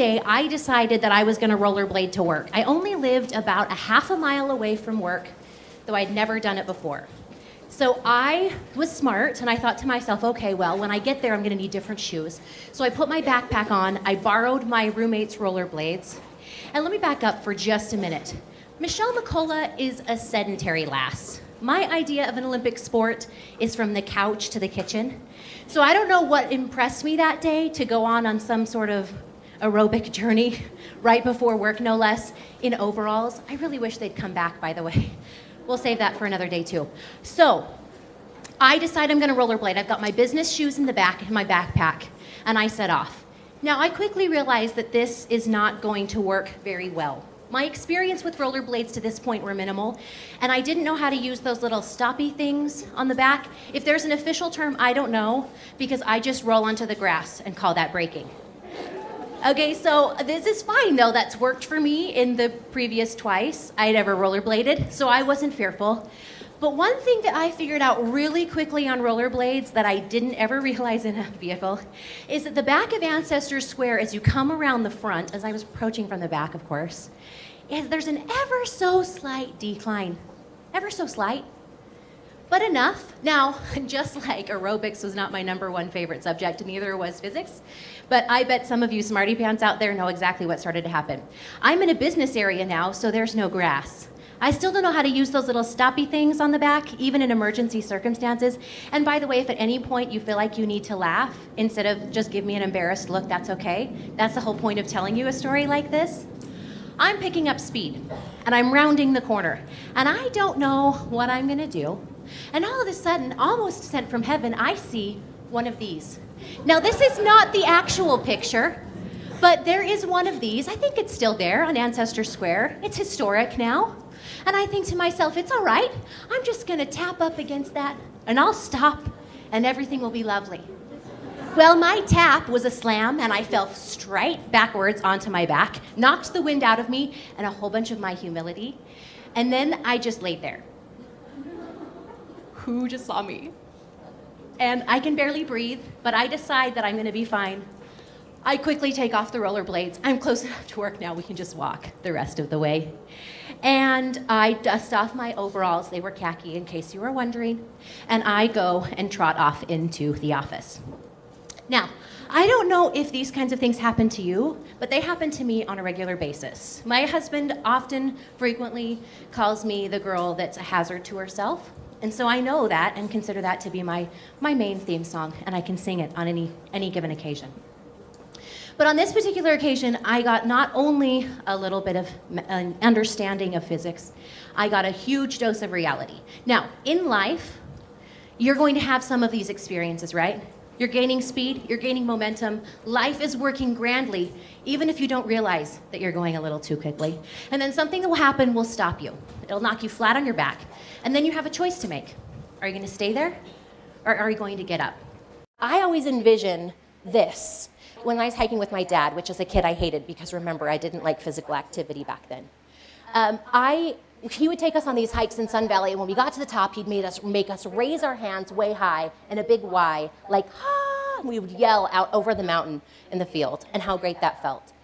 day, I decided that I was going to rollerblade to work. I only lived about a half a mile away from work, though I'd never done it before. So I was smart, and I thought to myself, okay, well, when I get there, I'm going to need different shoes. So I put my backpack on, I borrowed my roommate's rollerblades, and let me back up for just a minute. Michelle McCullough is a sedentary lass. My idea of an Olympic sport is from the couch to the kitchen. So I don't know what impressed me that day to go on some sort of aerobic journey right before work, no less, in overalls. I really wish they'd come back, by the way. We'll save that for another day too. So I decide I'm going to rollerblade. I've got my business shoes in the back in my backpack, and I set off. Now I quickly realized that this is not going to work very well. My experience with rollerblades to this point were minimal, and I didn't know how to use those little stoppy things on the back. If there's an official term, I don't know, because I just roll onto the grass and call that braking. Okay, so this is fine though. That's worked for me in the previous twice I'd ever rollerbladed, so I wasn't fearful. But one thing that I figured out really quickly on rollerblades that I didn't ever realize in a vehicle is that the back of Ancestors Square, as you come around the front, as I was approaching from the back, of course, is there's an ever so slight decline. Ever so slight, but enough. Now, just like aerobics was not my #1 favorite subject, neither was physics, but I bet some of you smarty pants out there know exactly what started to happen. I'm in a business area now, so there's no grass. I still don't know how to use those little stoppy things on the back, even in emergency circumstances. And by the way, if at any point you feel like you need to laugh, instead of just give me an embarrassed look, that's okay. That's the whole point of telling you a story like this. I'm picking up speed, and I'm rounding the corner, and I don't know what I'm gonna do. And all of a sudden, almost sent from heaven, I see one of these. Now, this is not the actual picture, but there is one of these. I think it's still there on Ancestor Square. It's historic now. And I think to myself, it's all right. I'm just gonna tap up against that, and I'll stop, and everything will be lovely. Well, my tap was a slam, and I fell straight backwards onto my back, knocked the wind out of me, and a whole bunch of my humility. And then I just laid there. Who just saw me? And I can barely breathe, but I decide that I'm gonna be fine. I quickly take off the rollerblades. I'm close enough to work now, we can just walk the rest of the way. And I dust off my overalls, they were khaki in case you were wondering, and I go and trot off into the office. Now, I don't know if these kinds of things happen to you, but they happen to me on a regular basis. My husband often, frequently, calls me the girl that's a hazard to herself. And so I know that and consider that to be my main theme song, and I can sing it on any given occasion. But on this particular occasion, I got not only a little bit of an understanding of physics, I got a huge dose of reality. Now, in life, you're going to have some of these experiences, right? You're gaining speed, you're gaining momentum, life is working grandly, even if you don't realize that you're going a little too quickly. And then something will happen will stop you. It'll knock you flat on your back. And then you have a choice to make. Are you gonna stay there, or are you going to get up? I always envision this when I was hiking with my dad, which as a kid I hated because remember, I didn't like physical activity back then. He would take us on these hikes in Sun Valley, and when we got to the top, he'd make us raise our hands way high in a big Y, like, ah, and we would yell out over the mountain in the field, and how great that felt.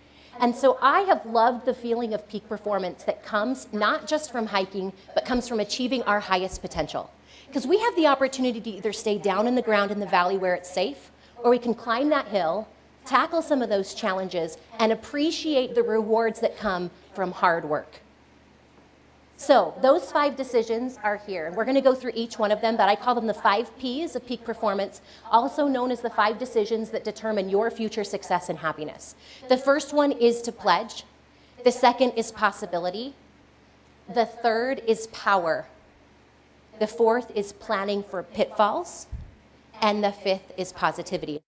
And so I have loved the feeling of peak performance that comes not just from hiking, but comes from achieving our highest potential. Because we have the opportunity to either stay down in the ground in the valley where it's safe, or we can climb that hill, tackle some of those challenges, and appreciate the rewards that come from hard work. So those 5 decisions are here. We're going to go through each one of them, but I call them the 5 Ps of peak performance, also known as the 5 decisions that determine your future success and happiness. The first one is to pledge. The second is possibility. The third is power. The fourth is planning for pitfalls. And the fifth is positivity.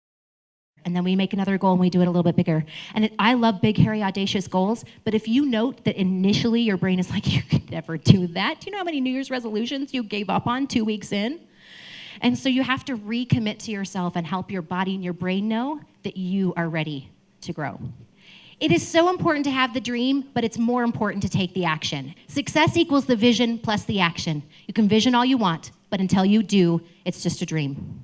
And then we make another goal and we do it a little bit bigger. And I love big, hairy, audacious goals, but if you note that initially your brain is like, you could never do that. Do you know how many New Year's resolutions you gave up on 2 weeks in? And so you have to recommit to yourself and help your body and your brain know that you are ready to grow. It is so important to have the dream, but it's more important to take the action. Success equals the vision plus the action. You can vision all you want, but until you do, it's just a dream.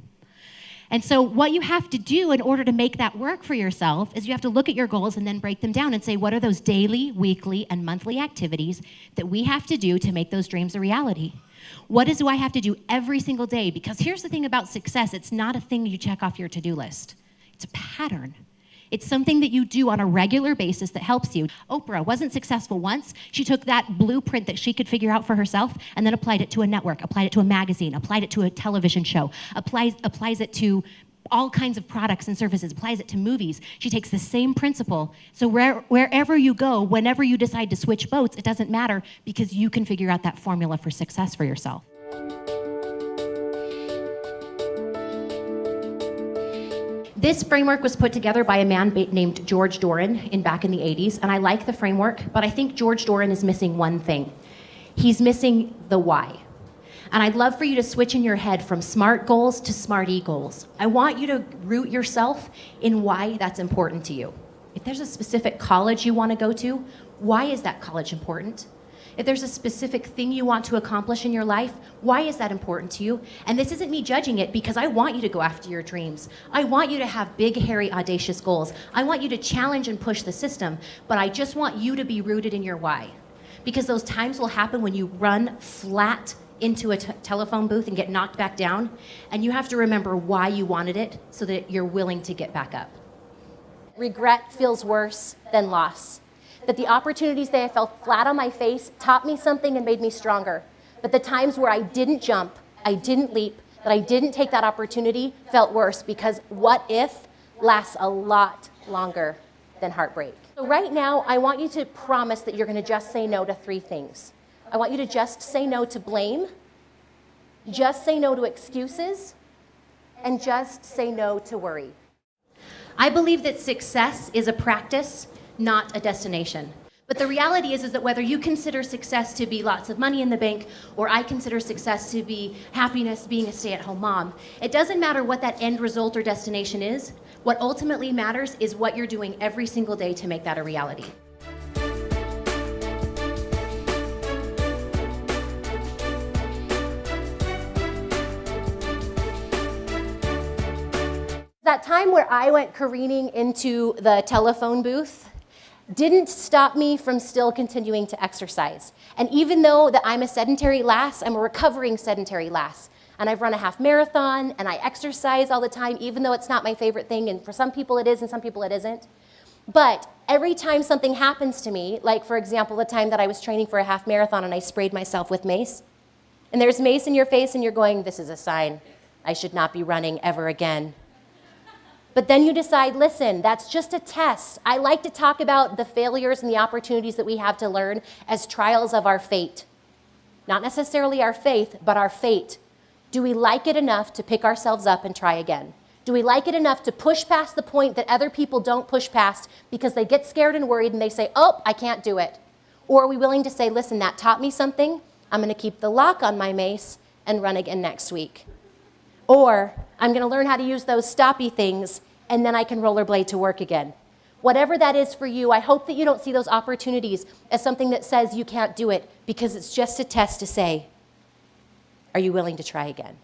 And so what you have to do in order to make that work for yourself is you have to look at your goals and then break them down and say, what are those daily, weekly, and monthly activities that we have to do to make those dreams a reality? What do I have to do every single day? Because here's the thing about success. It's not a thing you check off your to-do list. It's a pattern. It's something that you do on a regular basis that helps you. Oprah wasn't successful once. She took that blueprint that she could figure out for herself and then applied it to a network, applied it to a magazine, applied it to a television show, applies it to all kinds of products and services, applies it to movies. She takes the same principle. So wherever you go, whenever you decide to switch boats, it doesn't matter because you can figure out that formula for success for yourself. This framework was put together by a man named George Doran back in the 80s, and I like the framework, but I think George Doran is missing one thing. He's missing the why. And I'd love for you to switch in your head from SMART goals to SMART-E goals. I want you to root yourself in why that's important to you. If there's a specific college you want to go to, why is that college important? If there's a specific thing you want to accomplish in your life, why is that important to you? And this isn't me judging it because I want you to go after your dreams. I want you to have big, hairy, audacious goals. I want you to challenge and push the system, but I just want you to be rooted in your why. Because those times will happen when you run flat into a telephone booth and get knocked back down, and you have to remember why you wanted it so that you're willing to get back up. Regret feels worse than loss. That the opportunities that I fell flat on my face taught me something and made me stronger. But the times where I didn't jump, I didn't leap, that I didn't take that opportunity felt worse because what if lasts a lot longer than heartbreak. So right now, I want you to promise that you're going to just say no to 3 things. I want you to just say no to blame, just say no to excuses, and just say no to worry. I believe that success is a practice, not a destination. But the reality is that whether you consider success to be lots of money in the bank, or I consider success to be happiness, being a stay-at-home mom, it doesn't matter what that end result or destination is. What ultimately matters is what you're doing every single day to make that a reality. That time where I went careening into the telephone booth didn't stop me from still continuing to exercise. And even though that I'm a sedentary lass, I'm a recovering sedentary lass. And I've run a half marathon, and I exercise all the time, even though it's not my favorite thing, and for some people it is, and some people it isn't. But every time something happens to me, like for example, the time that I was training for a half marathon and I sprayed myself with mace, and there's mace in your face and you're going, this is a sign. I should not be running ever again. But then you decide, listen, that's just a test. I like to talk about the failures and the opportunities that we have to learn as trials of our fate. Not necessarily our faith, but our fate. Do we like it enough to pick ourselves up and try again? Do we like it enough to push past the point that other people don't push past because they get scared and worried and they say, oh, I can't do it? Or are we willing to say, listen, that taught me something. I'm going to keep the lock on my mace and run again next week. Or I'm going to learn how to use those stoppy things and then I can rollerblade to work again. Whatever that is for you, I hope that you don't see those opportunities as something that says you can't do it, because it's just a test to say, are you willing to try again?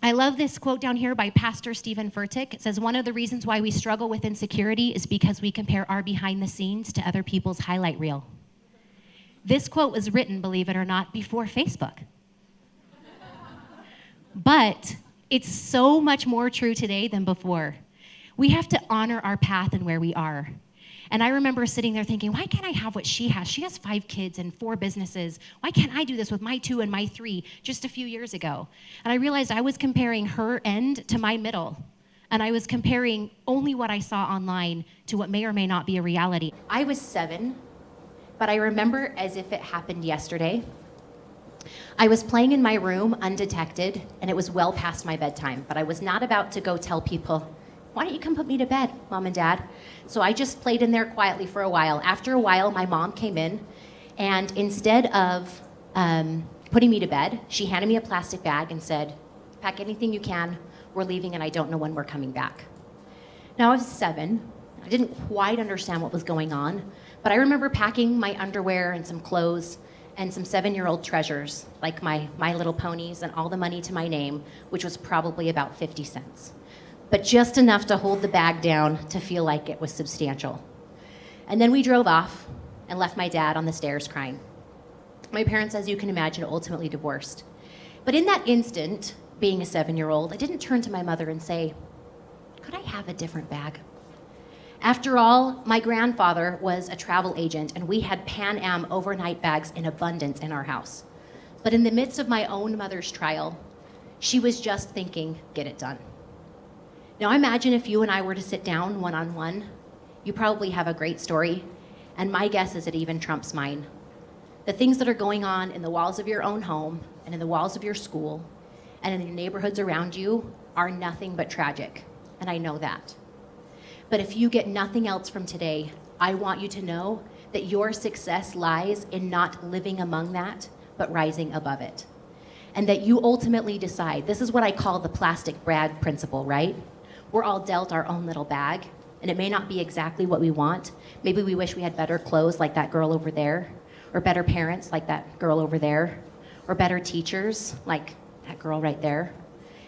I love this quote down here by Pastor Stephen Furtick. It says, one of the reasons why we struggle with insecurity is because we compare our behind the scenes to other people's highlight reel. This quote was written, believe it or not, before Facebook. But it's so much more true today than before. We have to honor our path and where we are. And I remember sitting there thinking, why can't I have what she has? She has 5 kids and 4 businesses. Why can't I do this with my 2 and my 3 just a few years ago? And I realized I was comparing her end to my middle. And I was comparing only what I saw online to what may or may not be a reality. I was 7, but I remember as if it happened yesterday. I was playing in my room undetected, and it was well past my bedtime, but I was not about to go tell people, why don't you come put me to bed, Mom and Dad? So I just played in there quietly for a while. After a while, my mom came in, and instead of putting me to bed, she handed me a plastic bag and said, pack anything you can, we're leaving and I don't know when we're coming back. Now I was 7, I didn't quite understand what was going on, but I remember packing my underwear and some clothes and some 7-year-old treasures, like my Little Ponies and all the money to my name, which was probably about 50 cents. but just enough to hold the bag down to feel like it was substantial. And then we drove off and left my dad on the stairs crying. My parents, as you can imagine, ultimately divorced. But in that instant, being a 7-year-old, I didn't turn to my mother and say, could I have a different bag? After all, my grandfather was a travel agent, and we had Pan Am overnight bags in abundance in our house. But in the midst of my own mother's trial, she was just thinking, get it done. Now imagine if you and I were to sit down one-on-one. You probably have a great story, and my guess is it even trumps mine. The things that are going on in the walls of your own home and in the walls of your school and in your neighborhoods around you are nothing but tragic, and I know that. But if you get nothing else from today, I want you to know that your success lies in not living among that, but rising above it. And that you ultimately decide. This is what I call the plastic bag principle, right? We're all dealt our own little bag, and it may not be exactly what we want. Maybe we wish we had better clothes like that girl over there, or better parents like that girl over there, or better teachers like that girl right there.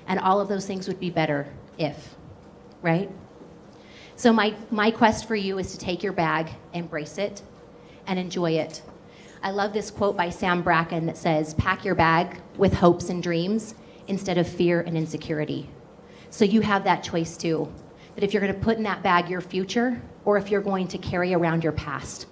And all of those things would be better if, right? So my quest for you is to take your bag, embrace it, and enjoy it. I love this quote by Sam Bracken that says, pack your bag with hopes and dreams instead of fear and insecurity. So you have that choice too, that if you're going to put in that bag your future, or if you're going to carry around your past.